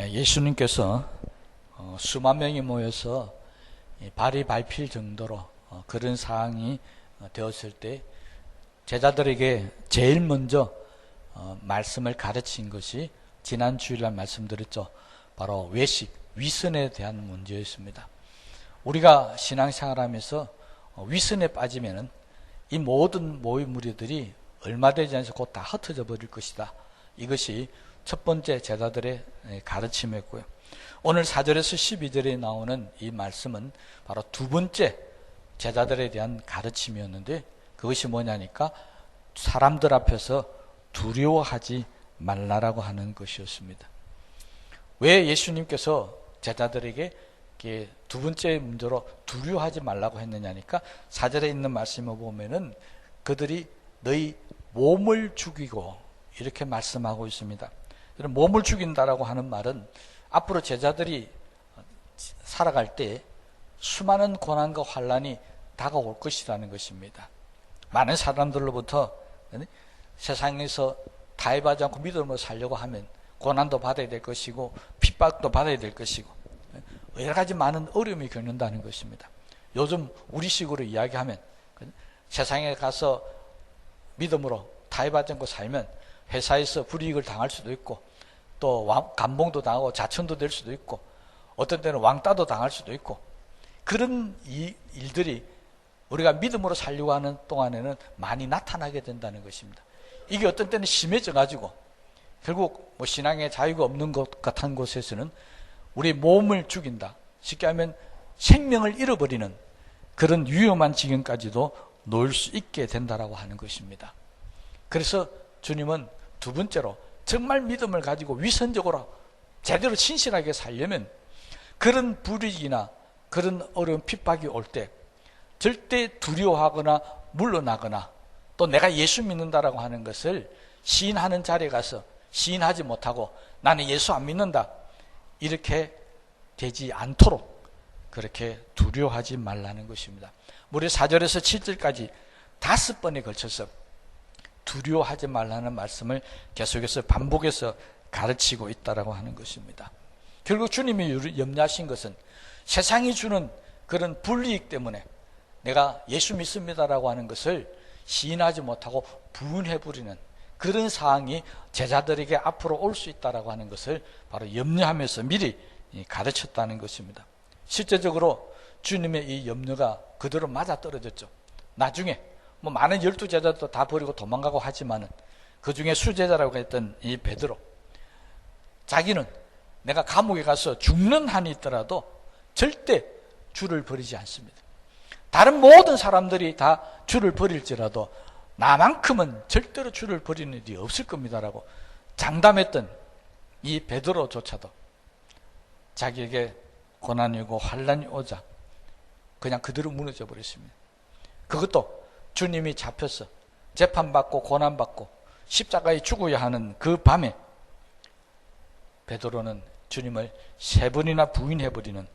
예수님께서 수만 명이 모여서 발이 밟힐 정도로 그런 상황이 되었을 때 제자들에게 제일 먼저 말씀을 가르친 것이 지난 주일날 말씀드렸죠. 바로 외식, 위선에 대한 문제였습니다. 우리가 신앙생활하면서 위선에 빠지면은 이 모든 모임 무리들이 얼마 되지 않아서 곧 다 흩어져 버릴 것이다. 이것이 첫 번째 제자들의 가르침이었고요. 오늘 4절에서 12절에 나오는 이 말씀은 바로 두 번째 제자들에 대한 가르침이었는데, 그것이 뭐냐니까 사람들 앞에서 두려워하지 말라라고 하는 것이었습니다. 왜 예수님께서 제자들에게 두 번째 문제로 두려워하지 말라고 했느냐니까 4절에 있는 말씀을 보면은 그들이 너희 몸을 죽이고 이렇게 말씀하고 있습니다. 몸을 죽인다라고 하는 말은 앞으로 제자들이 살아갈 때 수많은 고난과 환난이 다가올 것이라는 것입니다. 많은 사람들로부터 세상에서 타협하지 않고 믿음으로 살려고 하면 고난도 받아야 될 것이고 핍박도 받아야 될 것이고 여러 가지 많은 어려움이 겪는다는 것입니다. 요즘 우리식으로 이야기하면 세상에 가서 믿음으로 타협하지 않고 살면 회사에서 불이익을 당할 수도 있고 또 감봉도 당하고 자천도 될 수도 있고 어떤 때는 왕따도 당할 수도 있고, 그런 일들이 우리가 믿음으로 살려고 하는 동안에는 많이 나타나게 된다는 것입니다. 이게 어떤 때는 심해져 가지고 결국 신앙의 자유가 없는 것 같은 곳에서는 우리 몸을 죽인다, 쉽게 하면 생명을 잃어버리는 그런 위험한 지경까지도 놓을 수 있게 된다라고 하는 것입니다. 그래서 주님은 두 번째로 정말 믿음을 가지고 위선적으로 제대로 신실하게 살려면 그런 불이익이나 그런 어려운 핍박이 올 때 절대 두려워하거나 물러나거나 또 내가 예수 믿는다라고 하는 것을 시인하는 자리에 가서 시인하지 못하고 나는 예수 안 믿는다 이렇게 되지 않도록 그렇게 두려워하지 말라는 것입니다. 무려 4절에서 7절까지 5번에 걸쳐서 두려워하지 말라는 말씀을 계속해서 반복해서 가르치고 있다라고 하는 것입니다. 결국 주님이 염려하신 것은 세상이 주는 그런 불이익 때문에 내가 예수 믿습니다라고 하는 것을 시인하지 못하고 부인해버리는 그런 상황이 제자들에게 앞으로 올 수 있다라고 하는 것을 바로 염려하면서 미리 가르쳤다는 것입니다. 실제적으로 주님의 이 염려가 그대로 맞아떨어졌죠. 나중에 많은 12제자도 다 버리고 도망가고 하지만은 그 중에 수제자라고 했던 이 베드로, 자기는 내가 감옥에 가서 죽는 한이 있더라도 절대 주를 버리지 않습니다. 다른 모든 사람들이 다 주를 버릴지라도 나만큼은 절대로 주를 버리는 일이 없을 겁니다라고 장담했던 이 베드로조차도 자기에게 고난이 오고 환난이 오자 그냥 그대로 무너져 버렸습니다. 그것도 주님이 잡혀서 재판받고 고난받고 십자가에 죽어야 하는 그 밤에 베드로는 주님을 3번이나 부인해버리는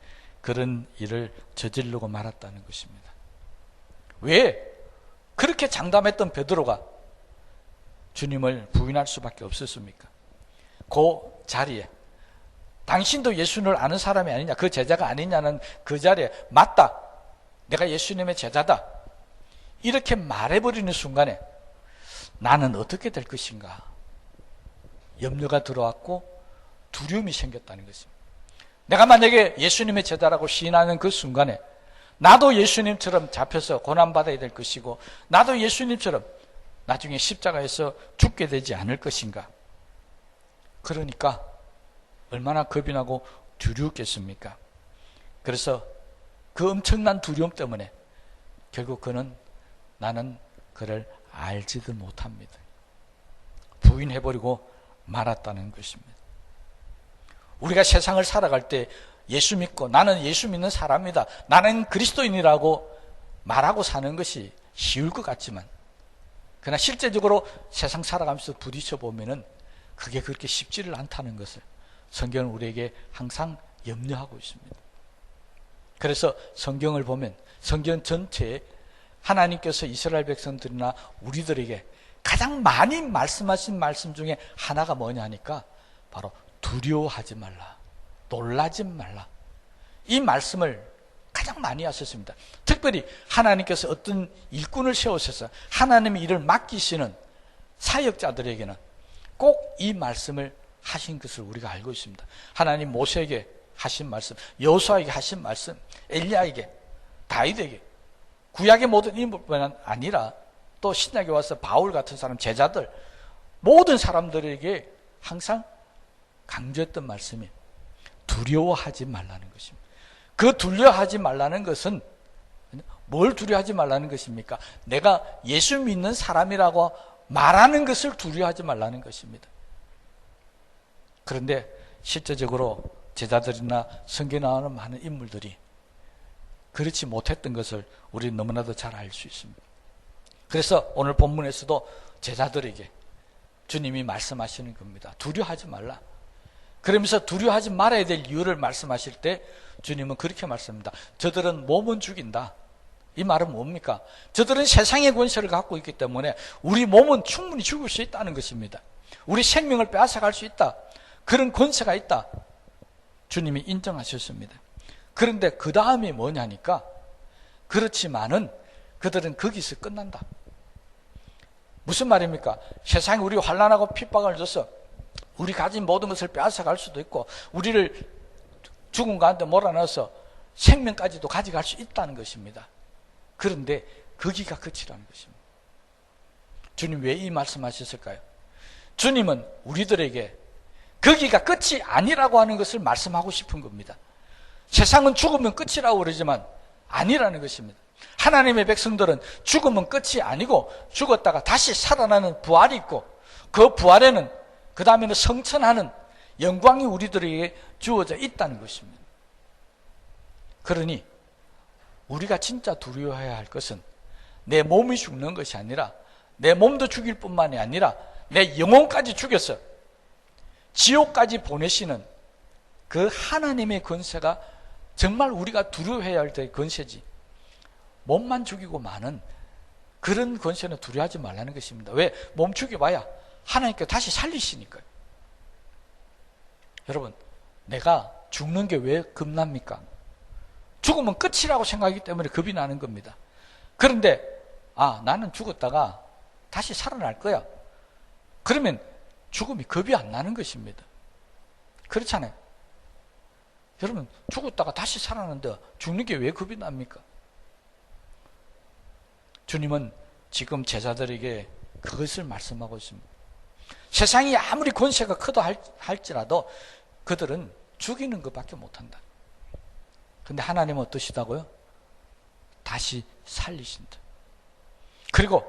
그런 일을 저지르고 말았다는 것입니다. 왜 그렇게 장담했던 베드로가 주님을 부인할 수밖에 없었습니까? 그 자리에 당신도 예수를 아는 사람이 아니냐, 그 제자가 아니냐는 그 자리에 맞다, 내가 예수님의 제자다 이렇게 말해버리는 순간에 나는 어떻게 될 것인가 염려가 들어왔고 두려움이 생겼다는 것입니다. 내가 만약에 예수님의 제자라고 시인하는 그 순간에 나도 예수님처럼 잡혀서 고난받아야 될 것이고 나도 예수님처럼 나중에 십자가에서 죽게 되지 않을 것인가. 그러니까 얼마나 겁이 나고 두렵겠습니까? 그래서 그 엄청난 두려움 때문에 결국 그는 나는 그를 알지도 못합니다. 부인해버리고 말았다는 것입니다. 우리가 세상을 살아갈 때 예수 믿고 나는 예수 믿는 사람이다, 나는 그리스도인이라고 말하고 사는 것이 쉬울 것 같지만 그러나 실제적으로 세상 살아가면서 부딪혀 보면은 그게 그렇게 쉽지를 않다는 것을 성경은 우리에게 항상 염려하고 있습니다. 그래서 성경을 보면 성경 전체에 하나님께서 이스라엘 백성들이나 우리들에게 가장 많이 말씀하신 말씀 중에 하나가 뭐냐 하니까 바로 두려워하지 말라, 놀라지 말라, 이 말씀을 가장 많이 하셨습니다. 특별히 하나님께서 어떤 일꾼을 세우셔서 하나님의 일을 맡기시는 사역자들에게는 꼭 이 말씀을 하신 것을 우리가 알고 있습니다. 하나님 모세에게 하신 말씀, 여호수아에게 하신 말씀, 엘리야에게, 다윗에게, 구약의 모든 인물뿐만 아니라 또 신약에 와서 바울 같은 사람, 제자들, 모든 사람들에게 항상 강조했던 말씀이 두려워하지 말라는 것입니다. 그 두려워하지 말라는 것은 뭘 두려워하지 말라는 것입니까? 내가 예수 믿는 사람이라고 말하는 것을 두려워하지 말라는 것입니다. 그런데 실제적으로 제자들이나 성경에 나오는 많은 인물들이 그렇지 못했던 것을 우리는 너무나도 잘 알 수 있습니다. 그래서 오늘 본문에서도 제자들에게 주님이 말씀하시는 겁니다. 두려워하지 말라. 그러면서 두려워하지 말아야 될 이유를 말씀하실 때 주님은 그렇게 말씀합니다. 저들은 몸은 죽인다. 이 말은 뭡니까? 저들은 세상의 권세를 갖고 있기 때문에 우리 몸은 충분히 죽을 수 있다는 것입니다. 우리 생명을 빼앗아갈 수 있다. 그런 권세가 있다. 주님이 인정하셨습니다. 그런데 그 다음이 뭐냐니까, 그렇지만은 그들은 거기서 끝난다. 무슨 말입니까? 세상에 우리 환난하고 핍박을 줘서 우리 가진 모든 것을 빼앗아갈 수도 있고 우리를 죽은 가운데 몰아넣어서 생명까지도 가져갈 수 있다는 것입니다. 그런데 거기가 끝이라는 것입니다. 주님 왜 이 말씀하셨을까요? 주님은 우리들에게 거기가 끝이 아니라고 하는 것을 말씀하고 싶은 겁니다. 세상은 죽으면 끝이라고 그러지만 아니라는 것입니다. 하나님의 백성들은 죽으면 끝이 아니고 죽었다가 다시 살아나는 부활이 있고 그 부활에는 그 다음에는 성천하는 영광이 우리들에게 주어져 있다는 것입니다. 그러니 우리가 진짜 두려워해야 할 것은 내 몸이 죽는 것이 아니라 내 몸도 죽일 뿐만이 아니라 내 영혼까지 죽여서 지옥까지 보내시는 그 하나님의 권세가 정말 우리가 두려워해야 할 때 권세지, 몸만 죽이고 마는 그런 권세는 두려워하지 말라는 것입니다. 왜? 몸 죽여봐야 하나님께 다시 살리시니까요. 여러분, 내가 죽는 게 왜 겁납니까? 죽으면 끝이라고 생각하기 때문에 겁이 나는 겁니다. 그런데 나는 죽었다가 다시 살아날 거야. 그러면 죽음이 겁이 안 나는 것입니다. 그렇잖아요. 여러분, 죽었다가 다시 살아나는데 죽는 게 왜 겁이 납니까? 주님은 지금 제자들에게 그것을 말씀하고 있습니다. 세상이 아무리 권세가 크다 할지라도 그들은 죽이는 것밖에 못한다. 그런데 하나님은 어떠시다고요? 다시 살리신다. 그리고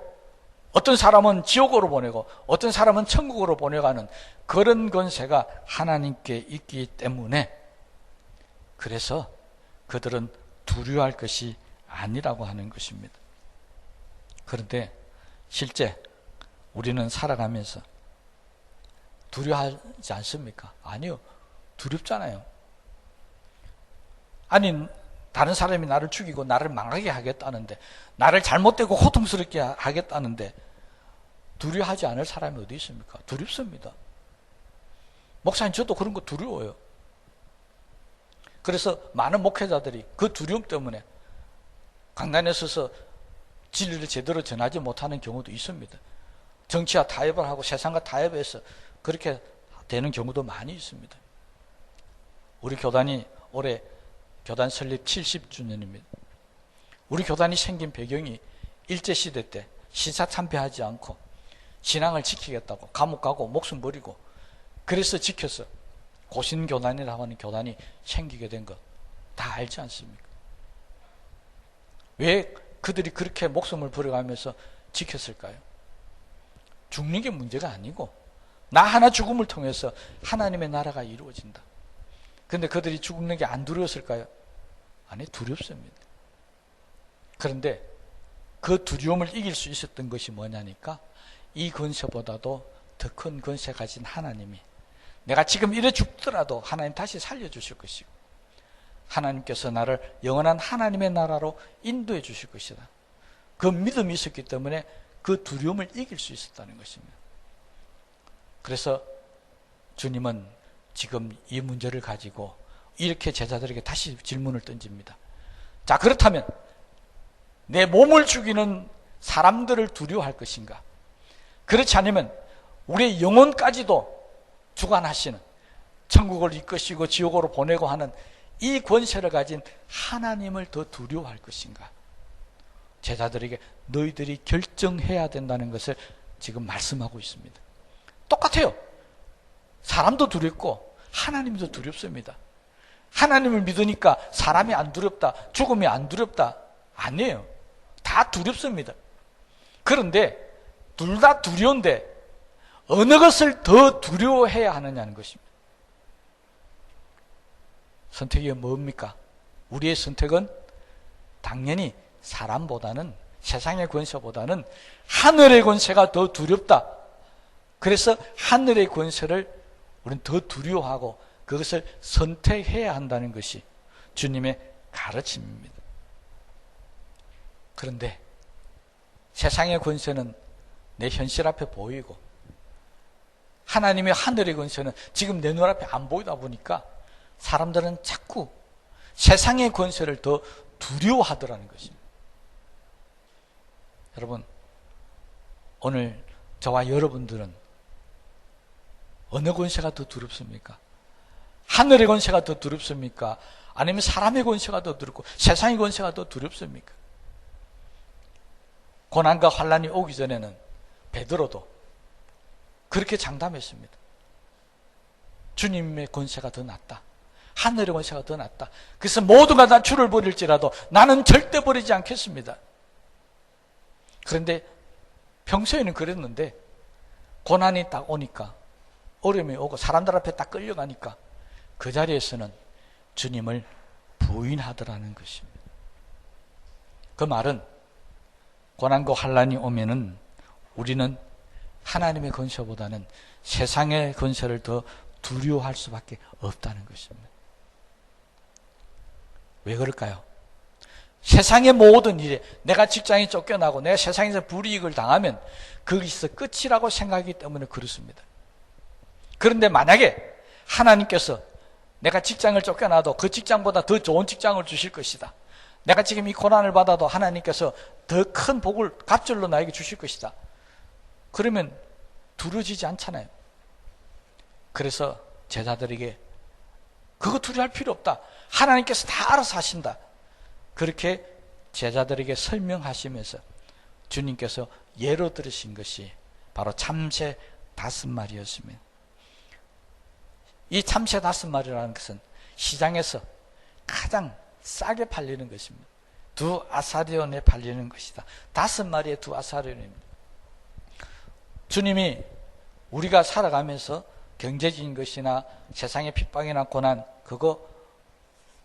어떤 사람은 지옥으로 보내고 어떤 사람은 천국으로 보내가는 그런 권세가 하나님께 있기 때문에 그래서 그들은 두려워할 것이 아니라고 하는 것입니다. 그런데 실제 우리는 살아가면서 두려워하지 않습니까? 아니요. 두렵잖아요. 아니, 다른 사람이 나를 죽이고 나를 망하게 하겠다는데, 나를 잘못되고 고통스럽게 하겠다는데 두려워하지 않을 사람이 어디 있습니까? 두렵습니다. 목사님, 저도 그런 거 두려워요. 그래서 많은 목회자들이 그 두려움 때문에 강단에 서서 진리를 제대로 전하지 못하는 경우도 있습니다. 정치와 타협을 하고 세상과 타협해서 그렇게 되는 경우도 많이 있습니다. 우리 교단이 올해 교단 설립 70주년입니다. 우리 교단이 생긴 배경이 일제시대 때 신사참배하지 않고 신앙을 지키겠다고 감옥 가고 목숨 버리고 그래서 지켜서 고신교단이라고 하는 교단이 생기게 된 것 다 알지 않습니까? 왜 그들이 그렇게 목숨을 버려가면서 지켰을까요? 죽는 게 문제가 아니고 나 하나 죽음을 통해서 하나님의 나라가 이루어진다. 그런데 그들이 죽는 게 안 두려웠을까요? 아니, 두렵습니다. 그런데 그 두려움을 이길 수 있었던 것이 뭐냐니까 이 권세보다도 더 큰 권세 가진 하나님이 내가 지금 이래 죽더라도 하나님 다시 살려주실 것이고 하나님께서 나를 영원한 하나님의 나라로 인도해 주실 것이다. 그 믿음이 있었기 때문에 그 두려움을 이길 수 있었다는 것입니다. 그래서 주님은 지금 이 문제를 가지고 이렇게 제자들에게 다시 질문을 던집니다. 자, 그렇다면 내 몸을 죽이는 사람들을 두려워할 것인가? 그렇지 않으면 우리의 영혼까지도 주관하시는, 천국을 이끄시고 지옥으로 보내고 하는 이 권세를 가진 하나님을 더 두려워할 것인가? 제자들에게 너희들이 결정해야 된다는 것을 지금 말씀하고 있습니다. 똑같아요. 사람도 두렵고 하나님도 두렵습니다. 하나님을 믿으니까 사람이 안 두렵다, 죽음이 안 두렵다, 아니에요. 다 두렵습니다. 그런데 둘 다 두려운데 어느 것을 더 두려워해야 하느냐는 것입니다. 선택이 뭡니까? 우리의 선택은 당연히 사람보다는, 세상의 권세보다는 하늘의 권세가 더 두렵다. 그래서 하늘의 권세를 우리는 더 두려워하고 그것을 선택해야 한다는 것이 주님의 가르침입니다. 그런데 세상의 권세는 내 현실 앞에 보이고 하나님의 하늘의 권세는 지금 내 눈앞에 안 보이다 보니까 사람들은 자꾸 세상의 권세를 더 두려워하더라는 것입니다. 여러분, 오늘 저와 여러분들은 어느 권세가 더 두렵습니까? 하늘의 권세가 더 두렵습니까? 아니면 사람의 권세가 더 두렵고 세상의 권세가 더 두렵습니까? 고난과 환난이 오기 전에는 베드로도 그렇게 장담했습니다. 주님의 권세가 더 낫다. 하늘의 권세가 더 낫다. 그래서 모두가 다 주를 버릴지라도 나는 절대 버리지 않겠습니다. 그런데 평소에는 그랬는데 고난이 딱 오니까, 어려움이 오고 사람들 앞에 딱 끌려가니까 그 자리에서는 주님을 부인하더라는 것입니다. 그 말은 고난과 환난이 오면은 우리는 하나님의 권세보다는 세상의 권세를 더 두려워할 수밖에 없다는 것입니다. 왜 그럴까요? 세상의 모든 일에, 내가 직장에 쫓겨나고 내가 세상에서 불이익을 당하면 거기서 끝이라고 생각하기 때문에 그렇습니다. 그런데 만약에 하나님께서 내가 직장을 쫓겨나도 그 직장보다 더 좋은 직장을 주실 것이다, 내가 지금 이 고난을 받아도 하나님께서 더 큰 복을 갑절로 나에게 주실 것이다, 그러면 두려워지지 않잖아요. 그래서 제자들에게 그거 두려워할 필요 없다, 하나님께서 다 알아서 하신다, 그렇게 제자들에게 설명하시면서 주님께서 예로 들으신 것이 바로 참새 5마리였습니다. 이 참새 5마리라는 것은 시장에서 가장 싸게 팔리는 것입니다. 2아사리온에 팔리는 것이다. 5마리에 2아사리온입니다. 주님이 우리가 살아가면서 경제적인 것이나 세상의 핍박이나 고난, 그거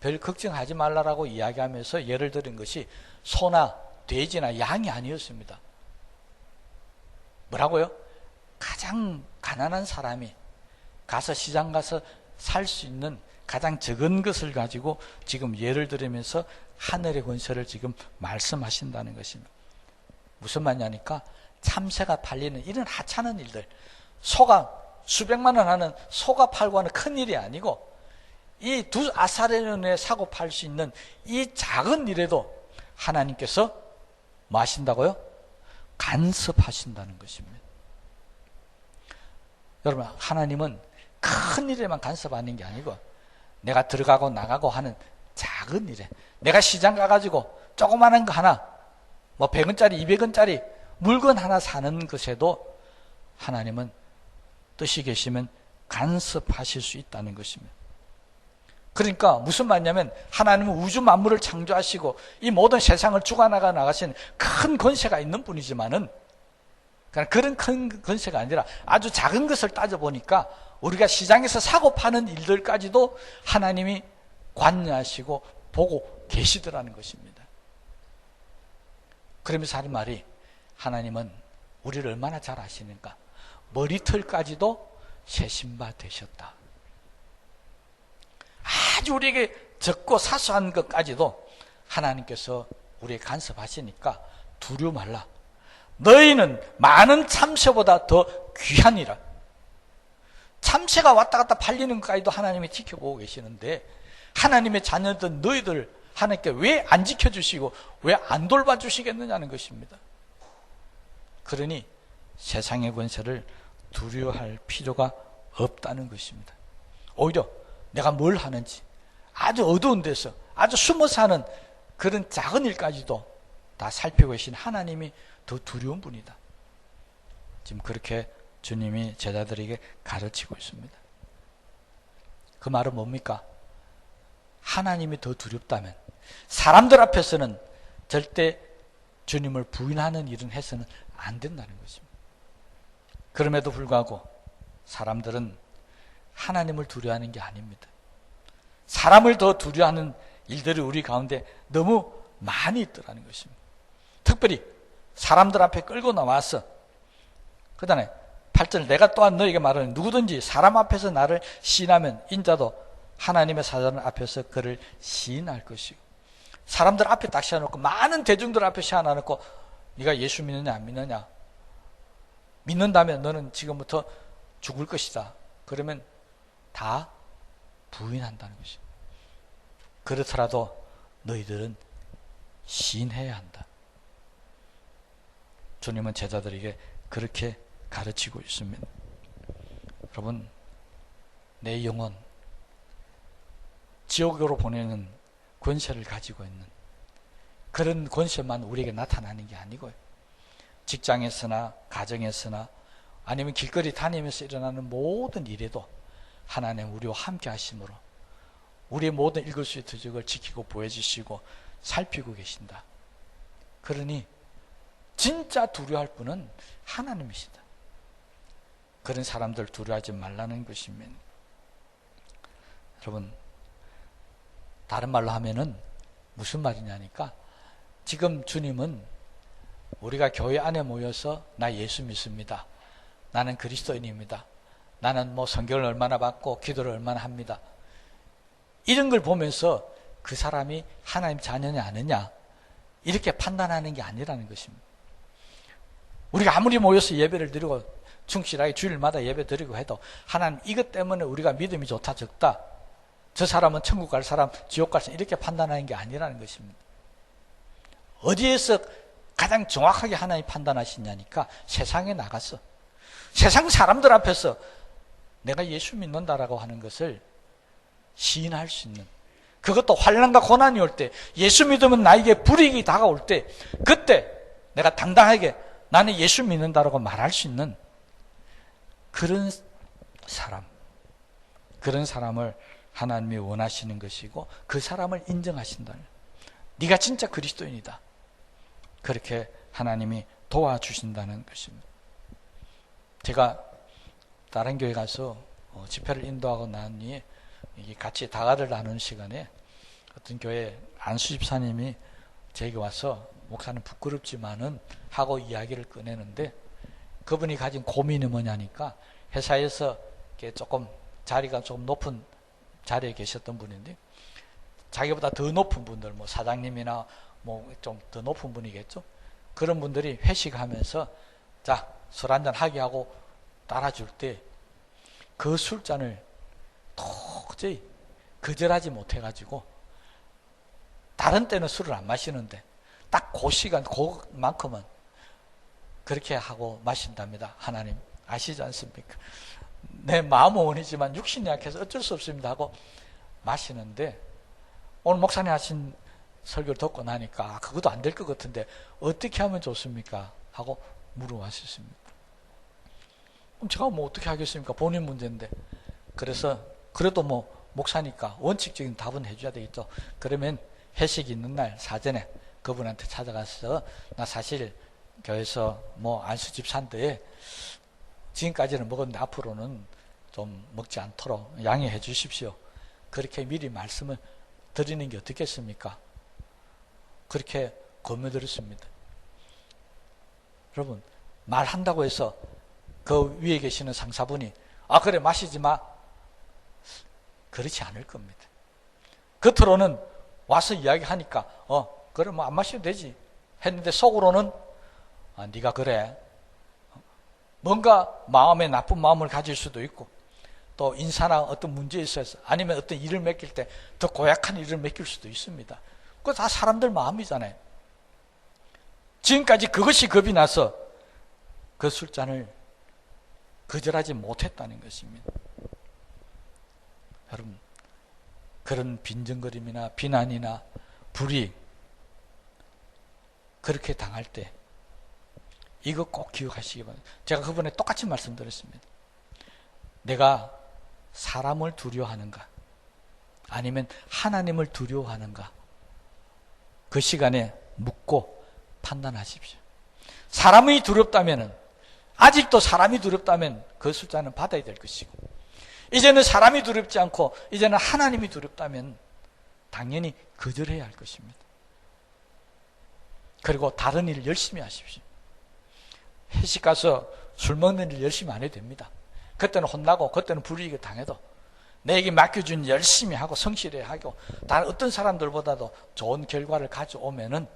별 걱정하지 말라라고 이야기하면서 예를 들은 것이 소나 돼지나 양이 아니었습니다. 뭐라고요? 가장 가난한 사람이 가서 시장 가서 살 수 있는 가장 적은 것을 가지고 지금 예를 들으면서 하늘의 권세를 지금 말씀하신다는 것입니다. 무슨 말이냐니까 참새가 팔리는 이런 하찮은 일들, 소가 수백만 원 하는 소가 팔고 하는 큰 일이 아니고 이 2아사리온에 사고 팔 수 있는 이 작은 일에도 하나님께서 뭐 하신다고요? 간섭하신다는 것입니다. 여러분, 하나님은 큰 일에만 간섭하는 게 아니고 내가 들어가고 나가고 하는 작은 일에, 내가 시장 가가지고 조그마한 거 하나, 뭐 100원짜리 200원짜리 물건 하나 사는 것에도 하나님은 뜻이 계시면 간섭하실 수 있다는 것입니다. 그러니까 무슨 말이냐면 하나님은 우주 만물을 창조하시고 이 모든 세상을 주관하고 나가신 큰 권세가 있는 분이지만은 그런 큰 권세가 아니라 아주 작은 것을 따져보니까 우리가 시장에서 사고 파는 일들까지도 하나님이 관여하시고 보고 계시더라는 것입니다. 그러면서 하는 말이, 하나님은 우리를 얼마나 잘 아시는가, 머리털까지도 세신 바 되셨다. 아주 우리에게 적고 사소한 것까지도 하나님께서 우리에게 간섭하시니까 두려워 말라. 너희는 많은 참새보다 더 귀하니라. 참새가 왔다 갔다 팔리는 것까지도 하나님이 지켜보고 계시는데 하나님의 자녀들 너희들 하나님께 왜 안 지켜주시고 왜 안 돌봐주시겠느냐는 것입니다. 그러니 세상의 권세를 두려워할 필요가 없다는 것입니다. 오히려 내가 뭘 하는지 아주 어두운 데서 아주 숨어서 하는 그런 작은 일까지도 다 살피고 계신 하나님이 더 두려운 분이다. 지금 그렇게 주님이 제자들에게 가르치고 있습니다. 그 말은 뭡니까? 하나님이 더 두렵다면 사람들 앞에서는 절대 주님을 부인하는 일은 해서는 안 된다는 것입니다. 그럼에도 불구하고 사람들은 하나님을 두려워하는 게 아닙니다. 사람을 더 두려워하는 일들이 우리 가운데 너무 많이 있더라는 것입니다. 특별히 사람들 앞에 끌고 나와서 그 다음에 8절 내가 또한 너에게 말하는 누구든지 사람 앞에서 나를 시인하면 인자도 하나님의 사자들 앞에서 그를 시인할 것이고 사람들 앞에 딱 세워놓고 많은 대중들 앞에 세워놓고 네가 예수 믿느냐 안 믿느냐 믿는다면 너는 지금부터 죽을 것이다. 그러면 다 부인한다는 것입니다. 그렇더라도 너희들은 시인해야 한다. 주님은 제자들에게 그렇게 가르치고 있습니다. 여러분, 내 영혼 지옥으로 보내는 권세를 가지고 있는 그런 권세만 우리에게 나타나는 게 아니고요. 직장에서나 가정에서나 아니면 길거리 다니면서 일어나는 모든 일에도 하나님 우리와 함께 하심으로 우리의 모든 읽을 수 있는 적을 지키고 보여주시고 살피고 계신다. 그러니 진짜 두려워할 분은 하나님이시다. 그런 사람들 두려워하지 말라는 것입니다. 여러분, 다른 말로 하면은 무슨 말이냐니까 지금 주님은 우리가 교회 안에 모여서 나 예수 믿습니다. 나는 그리스도인입니다. 나는 뭐 성경을 얼마나 받고 기도를 얼마나 합니다. 이런 걸 보면서 그 사람이 하나님 자녀냐 아니냐 이렇게 판단하는 게 아니라는 것입니다. 우리가 아무리 모여서 예배를 드리고 충실하게 주일마다 예배 드리고 해도 하나님 이것 때문에 우리가 믿음이 좋다 적다 저 사람은 천국 갈 사람 지옥 갈 사람 이렇게 판단하는 게 아니라는 것입니다. 어디에서 가장 정확하게 하나님 판단하시냐니까 세상에 나가서 세상 사람들 앞에서 내가 예수 믿는다라고 하는 것을 시인할 수 있는 그것도 환난과 고난이 올 때 예수 믿으면 나에게 불이익이 다가올 때 그때 내가 당당하게 나는 예수 믿는다라고 말할 수 있는 그런 사람을 하나님이 원하시는 것이고 그 사람을 인정하신다는 네가 진짜 그리스도인이다. 그렇게 하나님이 도와주신다는 것입니다. 제가 다른 교회 가서 집회를 인도하고 난 뒤에 같이 다가를 나누는 시간에 어떤 교회 안수 집사님이 제게 와서 목사는 부끄럽지만은 하고 이야기를 꺼내는데 그분이 가진 고민이 뭐냐니까 회사에서 조금 자리가 좀 높은 자리에 계셨던 분인데 자기보다 더 높은 분들 뭐 사장님이나 뭐 좀 더 높은 분이겠죠. 그런 분들이 회식하면서 자, 술 한잔 하게 하고 따라줄 때 그 술잔을 도저히 거절하지 못해가지고 다른 때는 술을 안 마시는데 딱 그 시간 그만큼은 그렇게 하고 마신답니다. 하나님 아시지 않습니까? 내 마음은 원이지만 육신이 약해서 어쩔 수 없습니다 하고 마시는데 오늘 목사님 하신 설교를 듣고 나니까 그것도 안 될 것 같은데 어떻게 하면 좋습니까? 하고 물어봤습니다. 그럼 제가 뭐 어떻게 하겠습니까? 본인 문제인데. 그래서 그래도 뭐 목사니까 원칙적인 답은 해줘야 되겠죠. 그러면 회식 있는 날 사전에 그분한테 찾아가서 나 사실 교회에서 뭐 안수집 산데 지금까지는 먹었는데 앞으로는 좀 먹지 않도록 양해해 주십시오. 그렇게 미리 말씀을 드리는 게 어떻겠습니까? 그렇게 권유드렸습니다. 여러분, 말한다고 해서 그 위에 계시는 상사분이 아 그래 마시지 마 그렇지 않을 겁니다. 겉으로는 와서 이야기하니까 그래 뭐 안 마셔도 되지 했는데 속으로는 네가 그래 뭔가 마음에 나쁜 마음을 가질 수도 있고 또 인사나 어떤 문제에 있어서 아니면 어떤 일을 맡길 때 더 고약한 일을 맡길 수도 있습니다. 그거 다 사람들 마음이잖아요. 지금까지 그것이 겁이 나서 그 술잔을 거절하지 못했다는 것입니다. 여러분, 그런 빈정거림이나 비난이나 불이익 그렇게 당할 때 이거 꼭 기억하시기 바랍니다. 제가 그번에 똑같이 말씀드렸습니다. 내가 사람을 두려워하는가 아니면 하나님을 두려워하는가, 그 시간에 묻고 판단하십시오. 사람이 두렵다면, 아직도 사람이 두렵다면 그 숫자는 받아야 될 것이고, 이제는 사람이 두렵지 않고 이제는 하나님이 두렵다면 당연히 거절해야 할 것입니다. 그리고 다른 일을 열심히 하십시오. 회식 가서 술 먹는 일 열심히 안 해도 됩니다. 그때는 혼나고 그때는 불이익을 당해도 내게 맡겨준 일 열심히 하고 성실히 하고 다른 어떤 사람들보다도 좋은 결과를 가져오면은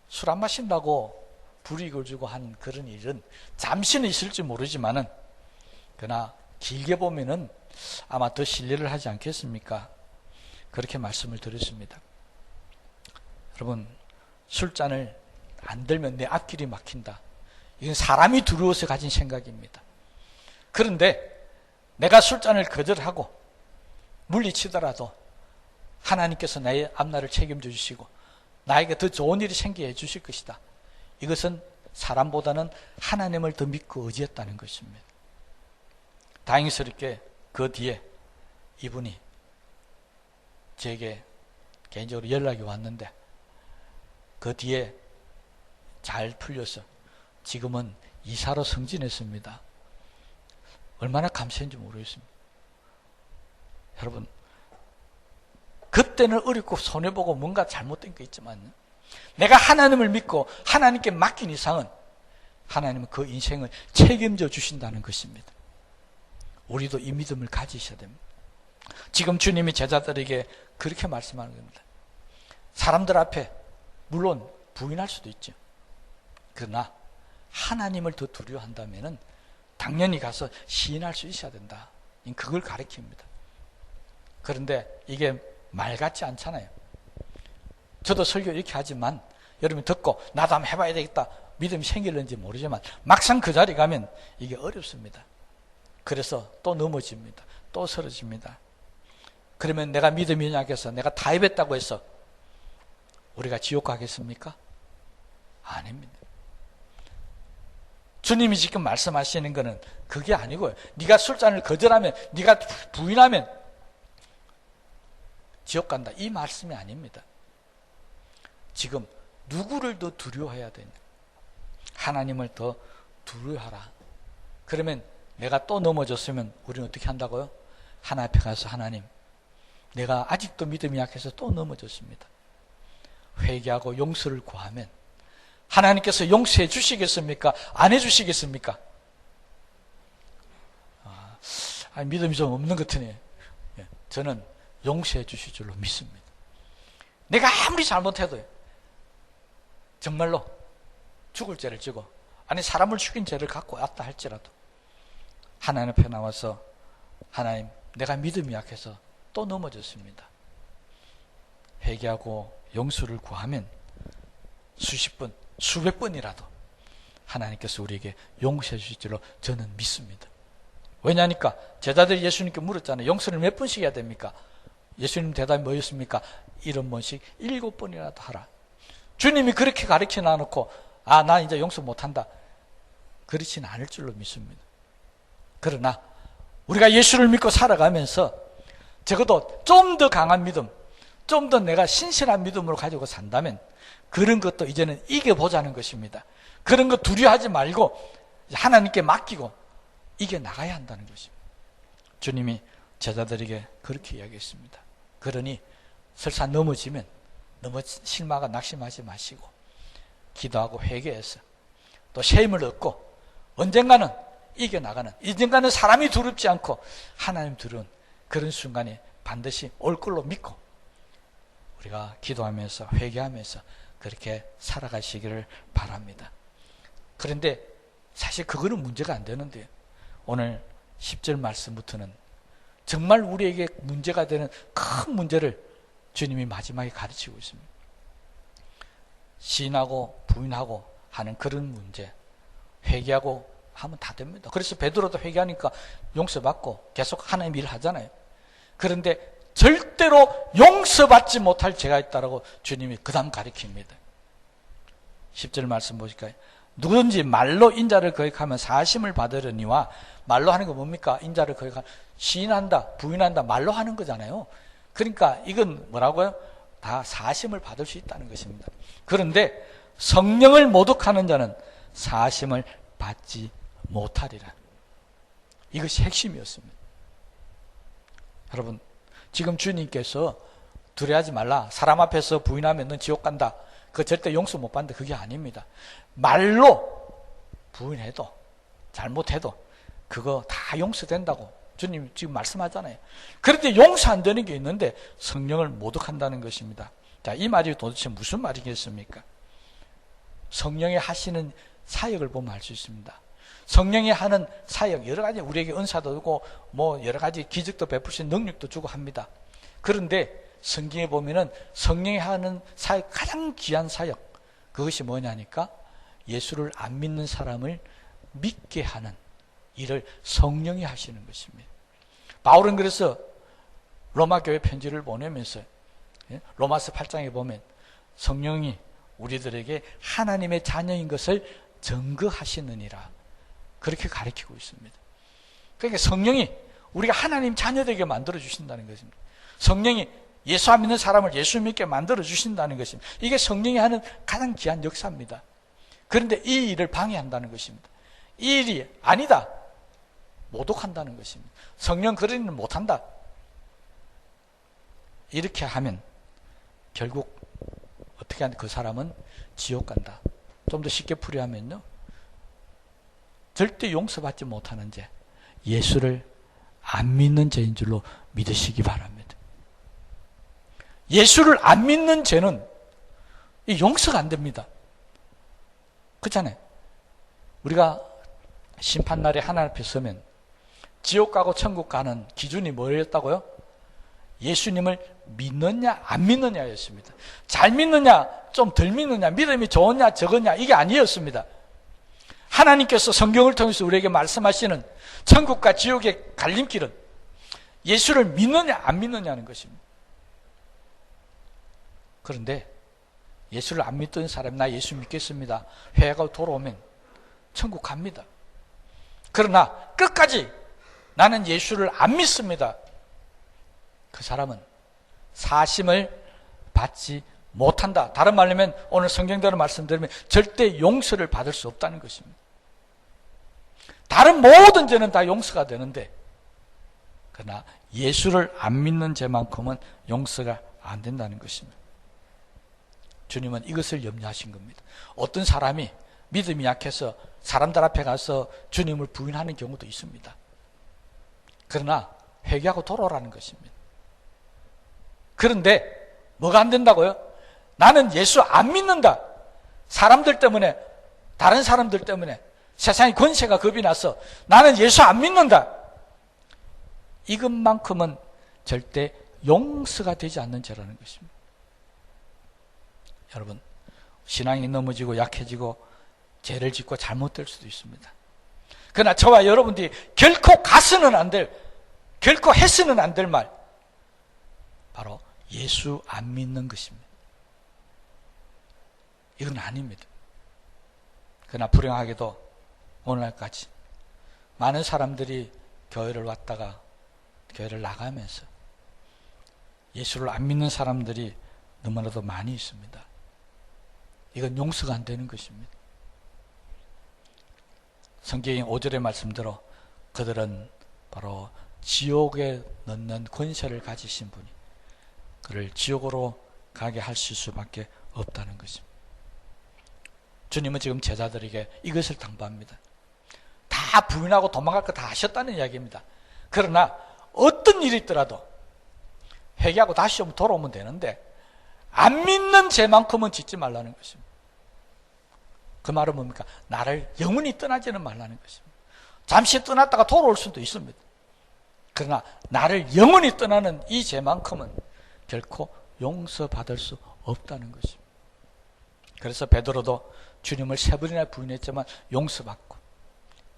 술 안 마신다고 불이익을 주고 한 그런 일은 잠시는 있을지 모르지만은 그러나 길게 보면은 아마 더 신뢰를 하지 않겠습니까? 그렇게 말씀을 드렸습니다. 여러분, 술잔을 안 들면 내 앞길이 막힌다. 이건 사람이 두려워서 가진 생각입니다. 그런데 내가 술잔을 거절하고 물리치더라도 하나님께서 나의 앞날을 책임져 주시고 나에게 더 좋은 일이 생기게 해 주실 것이다. 이것은 사람보다는 하나님을 더 믿고 의지했다는 것입니다. 다행스럽게 그 뒤에 이분이 제게 개인적으로 연락이 왔는데 그 뒤에 잘 풀려서 지금은 이사로 승진했습니다. 얼마나 감사한지 모르겠습니다. 여러분, 그때는 어렵고 손해보고 뭔가 잘못된 게 있지만 내가 하나님을 믿고 하나님께 맡긴 이상은 하나님은 그 인생을 책임져 주신다는 것입니다. 우리도 이 믿음을 가지셔야 됩니다. 지금 주님이 제자들에게 그렇게 말씀하는 겁니다. 사람들 앞에 물론 부인할 수도 있죠. 그러나 하나님을 더 두려워한다면은 당연히 가서 시인할 수 있어야 된다. 그걸 가르칩니다. 그런데 이게 말 같지 않잖아요. 저도 설교 이렇게 하지만 여러분이 듣고 나도 한번 해봐야 되겠다 믿음이 생길는지 모르지만 막상 그 자리 가면 이게 어렵습니다. 그래서 또 넘어집니다. 또 쓰러집니다. 그러면 내가 믿음이 약해서 내가 다 해봤다고 해서 우리가 지옥 가겠습니까? 아닙니다. 주님이 지금 말씀하시는 것은 그게 아니고요. 네가 술잔을 거절하면, 네가 부인하면 지옥 간다. 이 말씀이 아닙니다. 지금 누구를 더 두려워해야 되냐? 하나님을 더 두려워하라. 그러면 내가 또 넘어졌으면 우리는 어떻게 한다고요? 하나님 앞에 가서 하나님, 내가 아직도 믿음이 약해서 또 넘어졌습니다. 회개하고 용서를 구하면 하나님께서 용서해 주시겠습니까? 안 해 주시겠습니까? 믿음이 좀 없는 것 같으네. 저는 용서해 주실 줄로 믿습니다. 내가 아무리 잘못해도 정말로 죽을 죄를 지고 아니 사람을 죽인 죄를 갖고 왔다 할지라도 하나님 앞에 나와서 하나님, 내가 믿음이 약해서 또 넘어졌습니다. 회개하고 용서를 구하면 수십 번, 수백 번이라도 하나님께서 우리에게 용서해 주실 줄로 저는 믿습니다. 왜냐하니까 제자들이 예수님께 물었잖아요. 용서를 몇 번씩 해야 됩니까? 예수님 대답이 뭐였습니까? 70번씩 7번이라도 하라. 주님이 그렇게 가르쳐 놔놓고 나 이제 용서 못한다. 그렇지는 않을 줄로 믿습니다. 그러나 우리가 예수를 믿고 살아가면서 적어도 좀 더 강한 믿음, 좀 더 내가 신실한 믿음으로 가지고 산다면 그런 것도 이제는 이겨보자는 것입니다. 그런 거 두려워하지 말고 하나님께 맡기고 이겨나가야 한다는 것입니다. 주님이 제자들에게 그렇게 이야기했습니다. 그러니 설사 넘어지면 너무 실망하고 낙심하지 마시고 기도하고 회개해서 또 새 힘을 얻고 언젠가는 이겨나가는, 언젠가는 사람이 두렵지 않고 하나님 두려운 그런 순간이 반드시 올 걸로 믿고 우리가 기도하면서 회개하면서 그렇게 살아가시기를 바랍니다. 그런데 사실 그거는 문제가 안 되는데요. 오늘 10절 말씀부터는 정말 우리에게 문제가 되는 큰 문제를 주님이 마지막에 가르치고 있습니다. 시인하고 부인하고 하는 그런 문제, 회개하고 하면 다 됩니다. 그래서 베드로도 회개하니까 용서받고 계속 하나님 일을 하잖아요. 그런데 절대로 용서받지 못할 죄가 있다라고 주님이 그 다음 가르칩니다. 10절 말씀 보실까요? 누구든지 말로 인자를 거역하면 사심을 받으려니와, 말로 하는 거 뭡니까? 인자를 거역하면 시인한다, 부인한다, 말로 하는 거잖아요. 그러니까 이건 뭐라고요? 다 사심을 받을 수 있다는 것입니다. 그런데 성령을 모독하는 자는 사심을 받지 못하리라. 이것이 핵심이었습니다. 여러분, 지금 주님께서 두려워하지 말라, 사람 앞에서 부인하면 넌 지옥 간다, 그거 절대 용서 못 받는다, 그게 아닙니다. 말로 부인해도 잘못해도 그거 다 용서된다고 주님 지금 말씀하잖아요. 그런데 용서 안 되는 게 있는데 성령을 모독한다는 것입니다. 자, 이 말이 도대체 무슨 말이겠습니까? 성령이 하시는 사역을 보면 알 수 있습니다. 성령이 하는 사역, 여러 가지 우리에게 은사도 주고 뭐 여러 가지 기적도 베풀 수 있는 능력도 주고 합니다. 그런데 성경에 보면은 성령이 하는 사역, 가장 귀한 사역, 그것이 뭐냐니까 예수를 안 믿는 사람을 믿게 하는 일을 성령이 하시는 것입니다. 바울은 그래서 로마 교회 편지를 보내면서 로마서 8장에 보면 성령이 우리들에게 하나님의 자녀인 것을 증거하시느니라, 그렇게 가르치고 있습니다. 그러니까 성령이 우리가 하나님 자녀되게 만들어 주신다는 것입니다. 성령이 예수 안 믿는 사람을 예수 믿게 만들어 주신다는 것입니다. 이게 성령이 하는 가장 귀한 역사입니다. 그런데 이 일을 방해한다는 것입니다. 이 일이 아니다, 모독한다는 것입니다. 성령 그런 일은 못한다, 이렇게 하면 결국 어떻게 하는, 그 사람은 지옥 간다. 좀 더 쉽게 풀이하면요, 절대 용서받지 못하는 죄, 예수를 안 믿는 죄인 줄로 믿으시기 바랍니다. 예수를 안 믿는 죄는 용서가 안 됩니다. 그렇잖아요. 우리가 심판날에 하나님 앞에 서면 지옥 가고 천국 가는 기준이 뭐였다고요? 예수님을 믿느냐 안 믿느냐였습니다. 잘 믿느냐 좀 덜 믿느냐, 믿음이 좋으냐 적으냐, 이게 아니었습니다. 하나님께서 성경을 통해서 우리에게 말씀하시는 천국과 지옥의 갈림길은 예수를 믿느냐 안 믿느냐는 것입니다. 그런데 예수를 안 믿던 사람, 나 예수 믿겠습니다, 회개하고 돌아오면 천국 갑니다. 그러나 끝까지 나는 예수를 안 믿습니다, 그 사람은 사심을 받지 못한다. 다른 말로 하면 오늘 성경대로 말씀드리면 절대 용서를 받을 수 없다는 것입니다. 다른 모든 죄는 다 용서가 되는데, 그러나 예수를 안 믿는 죄만큼은 용서가 안 된다는 것입니다. 주님은 이것을 염려하신 겁니다. 어떤 사람이 믿음이 약해서 사람들 앞에 가서 주님을 부인하는 경우도 있습니다. 그러나 회개하고 돌아오라는 것입니다. 그런데 뭐가 안 된다고요? 나는 예수 안 믿는다, 사람들 때문에, 다른 사람들 때문에, 세상의 권세가 겁이 나서 나는 예수 안 믿는다, 이것만큼은 절대 용서가 되지 않는 죄라는 것입니다. 여러분, 신앙이 넘어지고 약해지고 죄를 짓고 잘못될 수도 있습니다. 그러나 저와 여러분들이 결코 가서는 안 될, 결코 해서는 안 될 말, 바로 예수 안 믿는 것입니다. 이건 아닙니다. 그러나 불행하게도 오늘날까지 많은 사람들이 교회를 왔다가 교회를 나가면서 예수를 안 믿는 사람들이 너무나도 많이 있습니다. 이건 용서가 안 되는 것입니다. 성경의 5절의 말씀대로 그들은 바로 지옥에 넣는 권세를 가지신 분이 그를 지옥으로 가게 하실 수밖에 없다는 것입니다. 주님은 지금 제자들에게 이것을 당부합니다. 다 부인하고 도망갈 거 다 하셨다는 이야기입니다. 그러나 어떤 일이 있더라도 회개하고 다시 돌아오면 되는데 안 믿는 죄만큼은 짓지 말라는 것입니다. 그 말은 뭡니까? 나를 영원히 떠나지는 말라는 것입니다. 잠시 떠났다가 돌아올 수도 있습니다. 그러나 나를 영원히 떠나는 이 죄만큼은 결코 용서받을 수 없다는 것입니다. 그래서 베드로도 주님을 3번이나 부인했지만 용서받고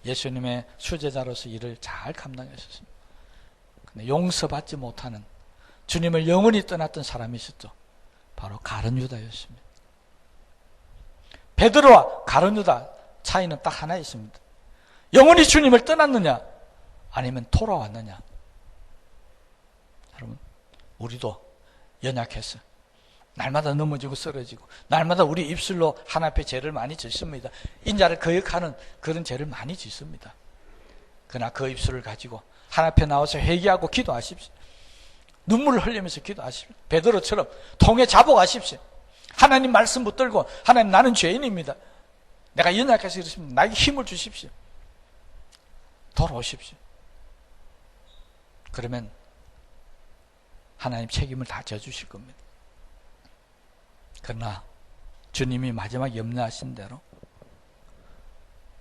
예수님의 수제자로서 일을 잘 감당했었습니다. 근데 용서받지 못하는 주님을 영원히 떠났던 사람이 있었죠. 바로 가룟 유다였습니다. 베드로와 가룟 유다 차이는 딱 하나 있습니다. 영원히 주님을 떠났느냐 아니면 돌아왔느냐. 여러분, 우리도 연약해서 날마다 넘어지고 쓰러지고 날마다 우리 입술로 하나님 앞에 죄를 많이 짓습니다. 인자를 거역하는 그런 죄를 많이 짓습니다. 그러나 그 입술을 가지고 하나님 앞에 나와서 회개하고 기도하십시오. 눈물을 흘리면서 기도하십시오. 베드로처럼 통에 잡아가십시오. 하나님 말씀 붙들고 하나님 나는 죄인입니다. 내가 연약해서 이렇습니다. 나에게 힘을 주십시오. 돌아오십시오. 그러면 하나님 책임을 다 져주실 겁니다. 그러나 주님이 마지막 염려하신 대로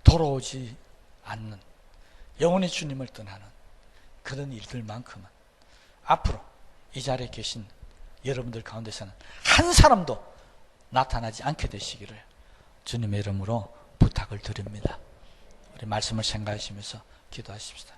돌아오지 않는 영원히 주님을 떠나는 그런 일들만큼은 앞으로 이 자리에 계신 여러분들 가운데서는 한 사람도 나타나지 않게 되시기를 주님의 이름으로 부탁을 드립니다. 우리 말씀을 생각하시면서 기도하십시다.